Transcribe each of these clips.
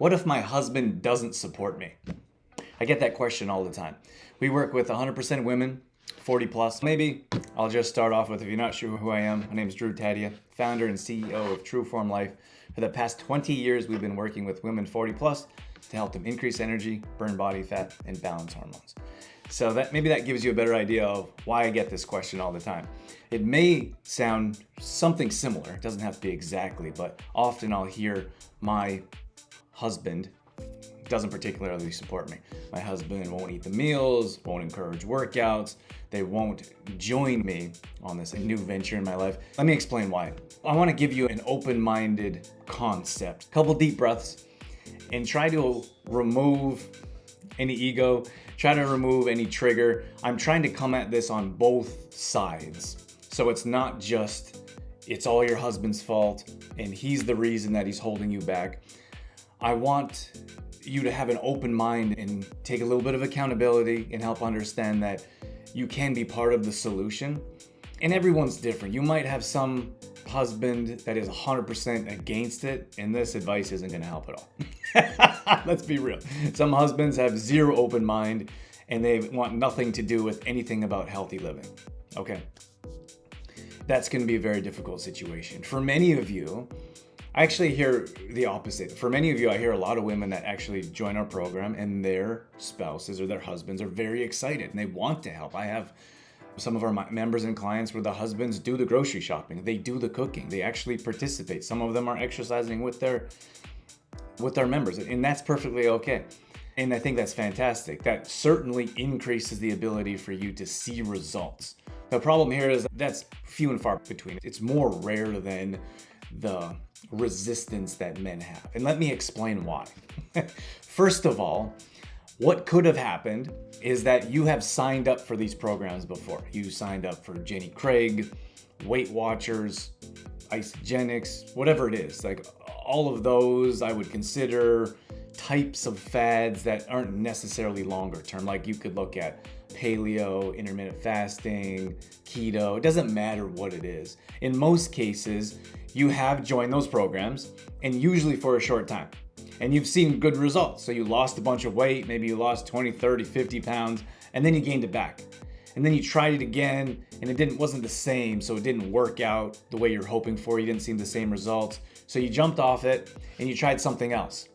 What if my husband doesn't support me? I get that question all the time. We work with 100% women, 40 plus. Maybe I'll just start off with, if you're not sure who I am, my name is Drew Tadia, founder and CEO of True Form Life. For the past 20 years, we've been working with women 40 plus to help them increase energy, burn body fat, and balance hormones. So maybe that gives you a better idea of why I get this question all the time. It may sound something similar. It doesn't have to be exactly, but often I'll hear my husband doesn't particularly support me. My husband won't eat the meals, won't encourage workouts. They won't join me on this new venture in my life. Let me explain why. I want to give you an open-minded concept. Couple deep breaths and try to remove any ego, try to remove any trigger. I'm trying to come at this on both sides. So it's not just, it's all your husband's fault and he's the reason that he's holding you back. I want you to have an open mind and take a little bit of accountability and help understand that you can be part of the solution. And everyone's different. You might have some husband that is 100% against it, and this advice isn't going to help at all. Let's be real. Some husbands have zero open mind and they want nothing to do with anything about healthy living. Okay. That's going to be a very difficult situation. For many of you, I actually hear the opposite. For many of you, I hear a lot of women that actually join our program and their spouses or their husbands are very excited and they want to help. I have some of our members and clients where the husbands do the grocery shopping, they do the cooking, they actually participate. Some of them are exercising with their members, and that's perfectly okay. And I think that's fantastic. That certainly increases the ability for you to see results. The problem here is that's few and far between. It's more rare than the resistance that men have. And let me explain why. First of all, what could have happened is that you have signed up for these programs before. You signed up for Jenny Craig, Weight Watchers, Isogenics, whatever it is. Like all of those I would consider types of fads that aren't necessarily longer term. Like you could look at paleo, intermittent fasting, keto. It doesn't matter what it is. In most cases, you have joined those programs and usually for a short time. And you've seen good results. So you lost a bunch of weight, maybe you lost 20, 30, 50 pounds, and then you gained it back. And then you tried it again and it wasn't the same, so it didn't work out the way you're hoping for. You didn't see the same results. So you jumped off it and you tried something else.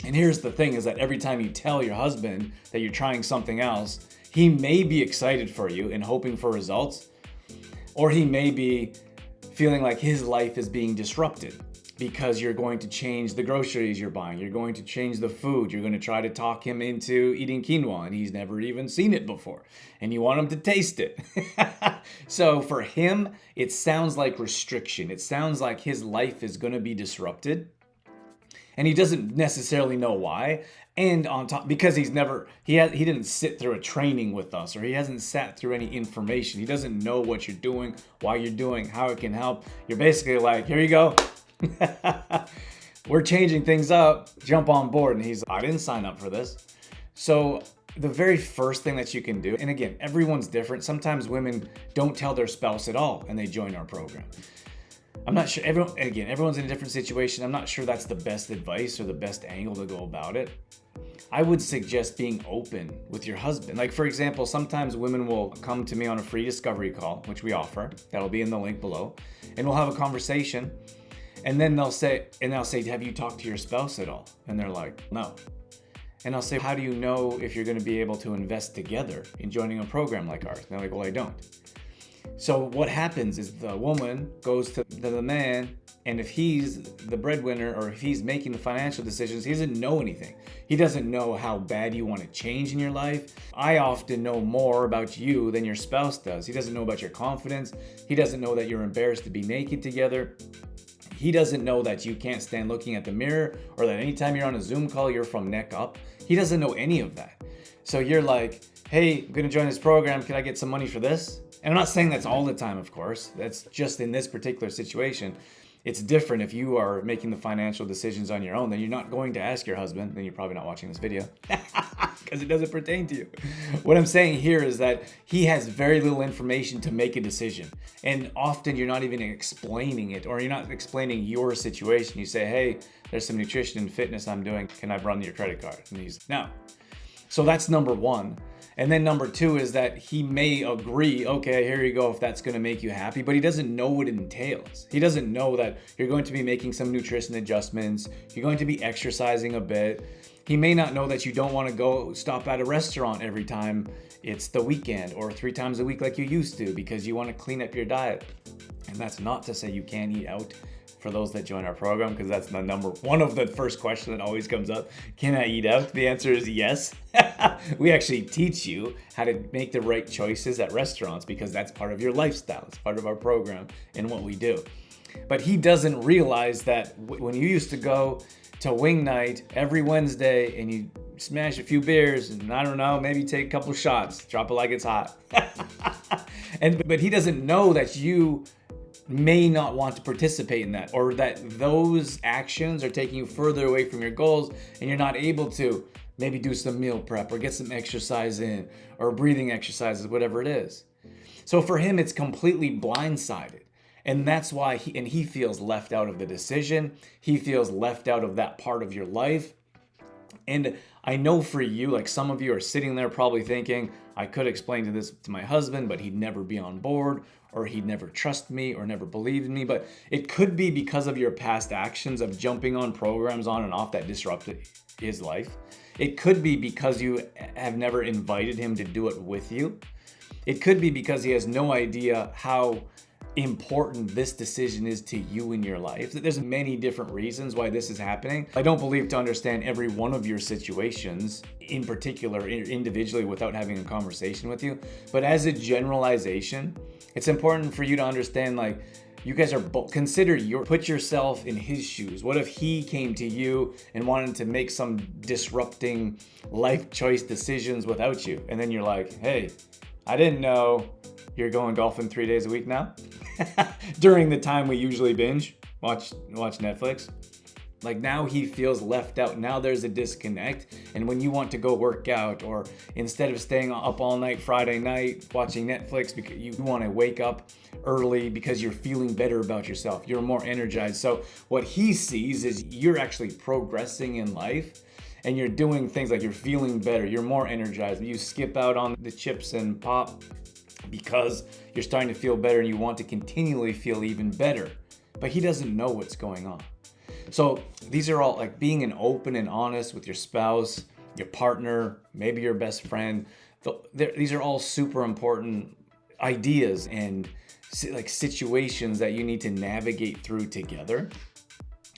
And here's the thing is that every time you tell your husband that you're trying something else, he may be excited for you and hoping for results, or he may be feeling like his life is being disrupted because you're going to change the groceries you're buying. You're going to change the food. You're going to try to talk him into eating quinoa and he's never even seen it before. And you want him to taste it. So for him, it sounds like restriction. It sounds like his life is going to be disrupted. And he doesn't necessarily know why. And on top, because he didn't sit through a training with us, or he hasn't sat through any information. He doesn't know what you're doing, why you're doing, how it can help. You're basically like, here you go. We're changing things up. Jump on board. And he's, I didn't sign up for this. So the very first thing that you can do, and again, everyone's different. Sometimes women don't tell their spouse at all and they join our program. I'm not sure, everyone's in a different situation. I'm not sure that's the best advice or the best angle to go about it. I would suggest being open with your husband. Like for example, sometimes women will come to me on a free discovery call, which we offer. That'll be in the link below. And we'll have a conversation. And then they'll say, have you talked to your spouse at all? And they're like, no. And I'll say, how do you know if you're gonna be able to invest together in joining a program like ours? And they're like, well, I don't. So what happens is the woman goes to the man, and if he's the breadwinner or if he's making the financial decisions, he doesn't know anything. He doesn't know how bad you want to change in your life. I often know more about you than your spouse does. He doesn't know about your confidence. He doesn't know that you're embarrassed to be naked together. He doesn't know that you can't stand looking at the mirror, or that anytime you're on a Zoom call, you're from neck up. He doesn't know any of that. So you're like, hey, I'm going to join this program. Can I get some money for this? And I'm not saying that's all the time, of course. That's just in this particular situation. It's different if you are making the financial decisions on your own. Then you're not going to ask your husband. Then you're probably not watching this video. because it doesn't pertain to you. What I'm saying here is that he has very little information to make a decision. And often you're not even explaining it, or you're not explaining your situation. You say, hey, there's some nutrition and fitness I'm doing. Can I run your credit card? And he's, no. So that's number one. And then number two is that he may agree, okay, here you go, if that's going to make you happy, but he doesn't know what it entails. He doesn't know that you're going to be making some nutrition adjustments. You're going to be exercising a bit. He may not know that you don't want to go stop at a restaurant every time it's the weekend or 3 times a week like you used to, because you want to clean up your diet. And that's not to say you can't eat out for those that join our program, because that's the number one of the first question that always comes up. Can I eat out? The answer is yes. We actually teach you how to make the right choices at restaurants, because that's part of your lifestyle. It's part of our program and what we do. But he doesn't realize that when you used to go to wing night every Wednesday and you smash a few beers and, I don't know, maybe take a couple shots, drop it like it's hot. But he doesn't know that you may not want to participate in that, or that those actions are taking you further away from your goals and you're not able to maybe do some meal prep or get some exercise in, or breathing exercises, whatever it is. So for him, it's completely blindsided. And that's why he feels left out of the decision. He feels left out of that part of your life. And I know for you, like some of you are sitting there probably thinking, I could explain this to my husband, but he'd never be on board, or he'd never trust me, or never believe in me. But it could be because of your past actions of jumping on programs on and off that disrupted his life. It could be because you have never invited him to do it with you. It could be because he has no idea how important this decision is to you in your life. There's many different reasons why this is happening. I don't believe to understand every one of your situations in particular, individually, without having a conversation with you. But as a generalization, it's important for you to understand, like, you guys are both, put yourself in his shoes. What if he came to you and wanted to make some disrupting life choice decisions without you? And then you're like, hey, I didn't know you're going golfing 3 days a week now. During the time we usually binge, watch Netflix. Like, now he feels left out. Now there's a disconnect. And when you want to go work out, or instead of staying up all night Friday night watching Netflix, because you want to wake up early because you're feeling better about yourself, you're more energized. So what he sees is you're actually progressing in life, and you're doing things like you're feeling better, you're more energized. You skip out on the chips and pop because you're starting to feel better and you want to continually feel even better. But he doesn't know what's going on. So these are all like being an open and honest with your spouse, your partner, maybe your best friend. These are all super important ideas and like situations that you need to navigate through together.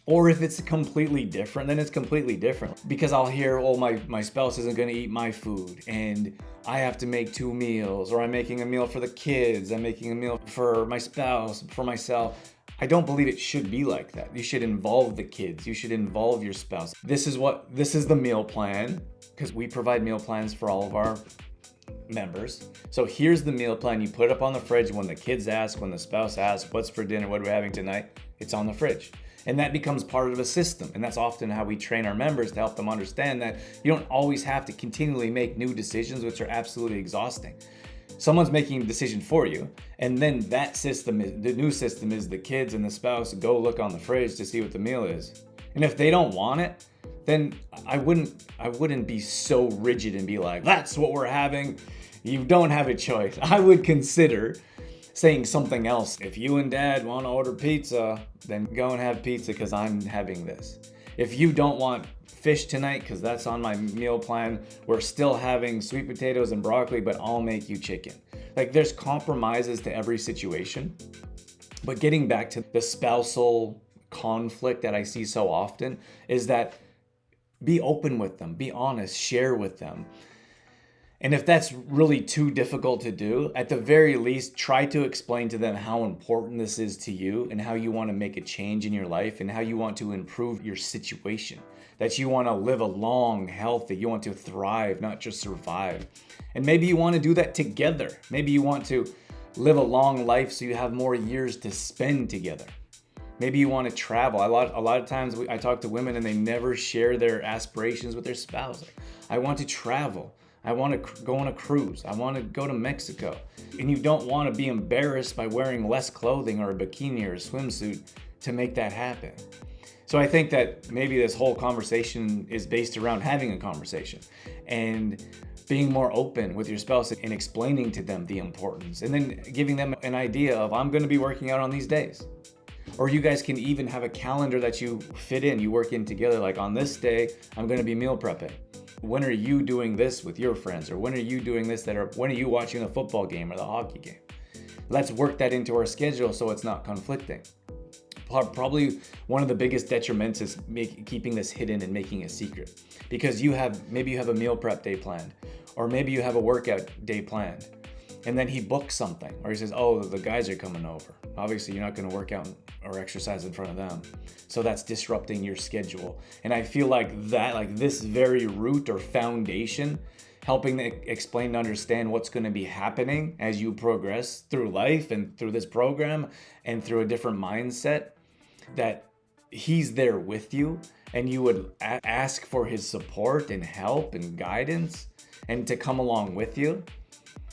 Or if it's completely different, then it's completely different. Because I'll hear, oh, my spouse isn't gonna eat my food, and I have to make 2 meals, or I'm making a meal for the kids, I'm making a meal for my spouse, for myself. I don't believe it should be like that. You should involve the kids, you should involve your spouse. This is the meal plan, because we provide meal plans for all of our members. So here's the meal plan. You put it up on the fridge when the kids ask, when the spouse asks, what's for dinner, what are we having tonight? It's on the fridge. And that becomes part of a system. And that's often how we train our members, to help them understand that you don't always have to continually make new decisions, which are absolutely exhausting. Someone's making a decision for you, and then that system the new system is the kids and the spouse go look on the fridge to see what the meal is. And if they don't want it, then I wouldn't be so rigid and be like, that's what we're having. You don't have a choice. I would consider saying something else. If you and dad want to order pizza, then go and have pizza because I'm having this. If you don't want fish tonight because that's on my meal plan, we're still having sweet potatoes and broccoli, but I'll make you chicken. Like, there's compromises to every situation. But getting back to the spousal conflict that I see so often is that be open with them, be honest, share with them. And if that's really too difficult to do, at the very least, try to explain to them how important this is to you and how you want to make a change in your life and how you want to improve your situation. That you want to live a long, healthy, you want to thrive, not just survive. And maybe you want to do that together. Maybe you want to live a long life so you have more years to spend together. Maybe you want to travel. A lot of times I talk to women and they never share their aspirations with their spouse. I want to travel. I want to go on a cruise. I want to go to Mexico. And you don't want to be embarrassed by wearing less clothing or a bikini or a swimsuit to make that happen. So I think that maybe this whole conversation is based around having a conversation and being more open with your spouse and explaining to them the importance, and then giving them an idea of, I'm going to be working out on these days. Or you guys can even have a calendar that you fit in, you work in together, like on this day, I'm going to be meal prepping. When are you doing this with your friends? Or when are you doing this, when are you watching the football game or the hockey game? Let's work that into our schedule so it's not conflicting. Probably one of the biggest detriments is keeping this hidden and making it secret, because maybe you have a meal prep day planned, or maybe you have a workout day planned, and then he books something, or he says, oh, the guys are coming over. Obviously you're not going to work out or exercise in front of them, so that's disrupting your schedule. And I feel like this very root or foundation, helping to explain and understand what's going to be happening as you progress through life and through this program and through a different mindset, that he's there with you and you would ask for his support and help and guidance and to come along with you.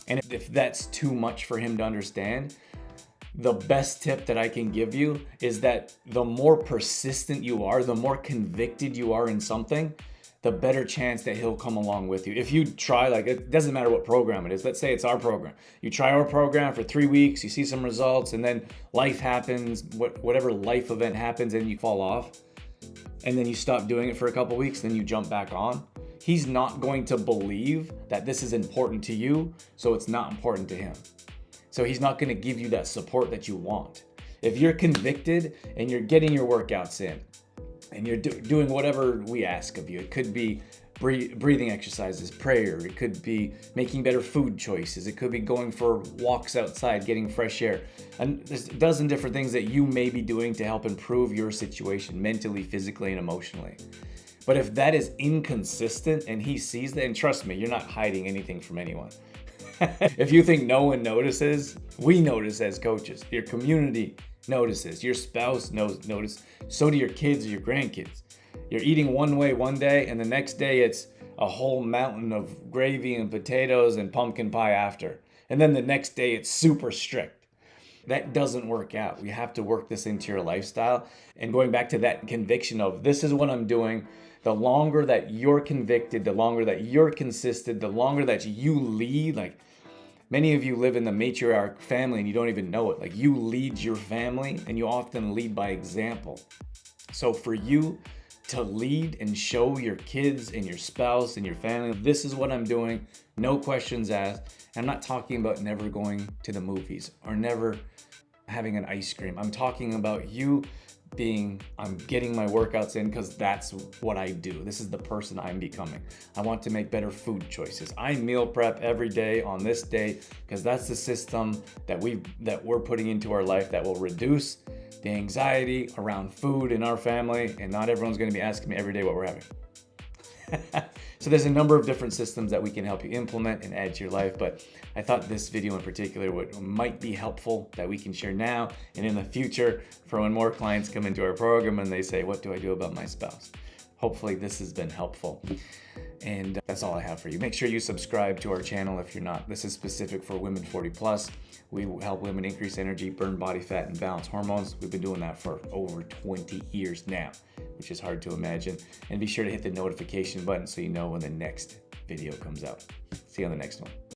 And if that's too much for him to understand, the best tip that I can give you is that the more persistent you are, the more convicted you are in something, the better chance that he'll come along with you. If you try, it doesn't matter what program it is. Let's say it's our program. You try our program for 3 weeks, you see some results, and then life happens, whatever life event happens, and you fall off, and then you stop doing it for a couple weeks, then you jump back on. He's not going to believe that this is important to you, so it's not important to him. So he's not going to give you that support that you want. If you're convicted and you're getting your workouts in, and you're doing whatever we ask of you, it could be breathing exercises, prayer, it could be making better food choices, it could be going for walks outside, getting fresh air, and there's a dozen different things that you may be doing to help improve your situation mentally, physically, and emotionally. But if that is inconsistent and he sees that, and trust me, you're not hiding anything from anyone. If you think no one notices, we notice as coaches. Your community notices. Your spouse notices. So do your kids or your grandkids. You're eating one way one day, and the next day it's a whole mountain of gravy and potatoes and pumpkin pie after. And then the next day it's super strict. That doesn't work out. You have to work this into your lifestyle. And going back to that conviction of, this is what I'm doing, the longer that you're convicted, the longer that you're consistent, the longer that you lead, many of you live in the matriarch family and you don't even know it. You lead your family, and you often lead by example. So for you to lead and show your kids and your spouse and your family, this is what I'm doing, no questions asked. I'm not talking about never going to the movies or never having an ice cream. I'm talking about you I'm getting my workouts in because that's what I do. This is the person I'm becoming. I want to make better food choices. I meal prep every day on this day because that's the system that we're putting into our life that will reduce the anxiety around food in our family, and not everyone's going to be asking me every day what we're having. So there's a number of different systems that we can help you implement and add to your life, but I thought this video in particular might be helpful, that we can share now and in the future for when more clients come into our program and they say, what do I do about my spouse? Hopefully this has been helpful. And that's all I have for you. Make sure you subscribe to our channel if you're not. This is specific for women 40 plus. We help women increase energy, burn body fat, and balance hormones. We've been doing that for over 20 years now, which is hard to imagine. And be sure to hit the notification button so you know when the next video comes out. See you on the next one.